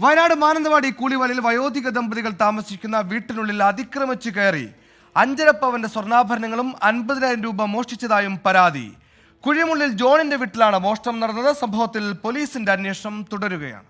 വയനാട് മാനന്തവാടി കൂളിവലയിൽ വയോധിക ദമ്പതികൾ താമസിക്കുന്ന വീട്ടിനുള്ളിൽ അതിക്രമിച്ചു കയറി 5.5 പവന്റെ സ്വർണ്ണാഭരണങ്ങളും 50,000 രൂപ മോഷ്ടിച്ചതായും പരാതി. കുഴിമുള്ളിൽ ജോണിന്റെ വീട്ടിലാണ് മോഷണം നടന്നത്. സംഭവത്തിൽ പോലീസിന്റെ അന്വേഷണം തുടരുകയാണ്.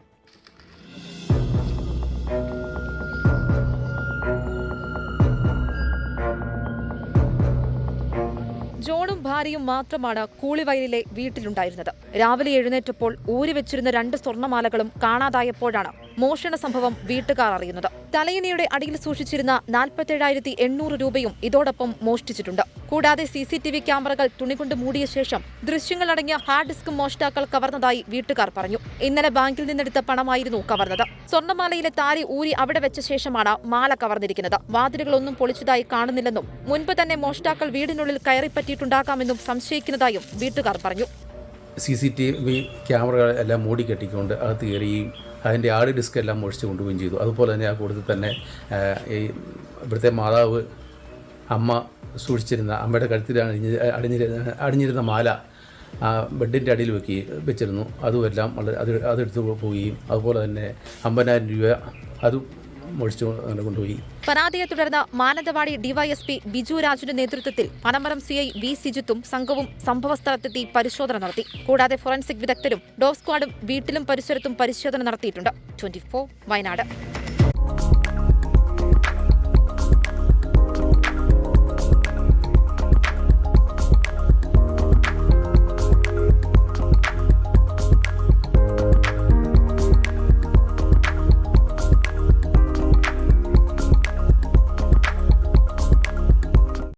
ജോണും ഭാര്യയും മാത്രമാണ് കൂളിവയലിലെ വീട്ടിലുണ്ടായിരുന്നത്. രാവിലെ എഴുന്നേറ്റപ്പോൾ ഊരിവെച്ചിരുന്ന 2 സ്വർണ്ണമാലകളും കാണാതായപ്പോഴാണ് മോഷണ സംഭവം വീട്ടുകാർ അറിയുന്നത്. തലയിണയുടെ അടിയിൽ സൂക്ഷിച്ചിരുന്ന 47,800 രൂപയും ഇതോടൊപ്പം മോഷ്ടിച്ചിട്ടുണ്ട്. കൂടാതെ CCTV ക്യാമറകൾ തുണികൊണ്ട് മൂടിയ ശേഷം ദൃശ്യങ്ങളടങ്ങിയ ഹാർഡ് ഡിസ്കും മോഷ്ടാക്കൾ കവർന്നതായി വീട്ടുകാർ പറഞ്ഞു. ഇന്നലെ ബാങ്കിൽ നിന്നെടുത്ത പണമായിരുന്നു കവർന്നത്. സ്വർണ്ണമാലയിലെ താരി ഊരി അവിടെ വെച്ച ശേഷമാണ് മാല കവർന്നിരിക്കുന്നത്. വാതിലുകളൊന്നും പൊളിച്ചതായി കാണുന്നില്ലെന്നും മുൻപ് തന്നെ മോഷ്ടാക്കൾ വീടിനുള്ളിൽ കയറിപ്പറ്റിയിട്ടുണ്ടാകാമെന്നും സംശയിക്കുന്നതായും വീട്ടുകാർ പറഞ്ഞു. CCTV ക്യാമറകൾ എല്ലാം മൂടിക്കെട്ടിക്കൊണ്ട് അകത്ത് കയറുകയും അതിൻ്റെ ഹാർഡ് ഡിസ്ക് എല്ലാം മോഷിച്ച് കൊണ്ടുപോവുകയും ചെയ്തു. അതുപോലെ തന്നെ ആ കൂട്ടത്തിൽ തന്നെ ഇവിടുത്തെ മാതാവ് അമ്മ സൂക്ഷിച്ചിരുന്ന അമ്മയുടെ കഴുത്തിൽ അടിഞ്ഞിരുന്ന മാല ബെഡിൻ്റെ അടിയിൽ വെച്ചിരുന്നു. അതുമെല്ലാം അതെടുത്ത് പോവുകയും അതുപോലെ തന്നെ 50,000 രൂപ അതും മോഷിച്ചു കൊണ്ടുപോയി. പരാതിയെ തുടർന്ന് മാനന്തവാടി DYSP ബിജു രാജുവിന്റെ നേതൃത്വത്തിൽ പനമരം CI V സിജിത്തും സംഘവും സംഭവസ്ഥലത്തെത്തി പരിശോധന നടത്തി. കൂടാതെ ഫോറൻസിക് വിദഗ്ധരും ഡോഗ് സ്ക്വാഡും വീട്ടിലും പരിസരത്തും പരിശോധന നടത്തിയിട്ടുണ്ട്. 24 വയനാട്.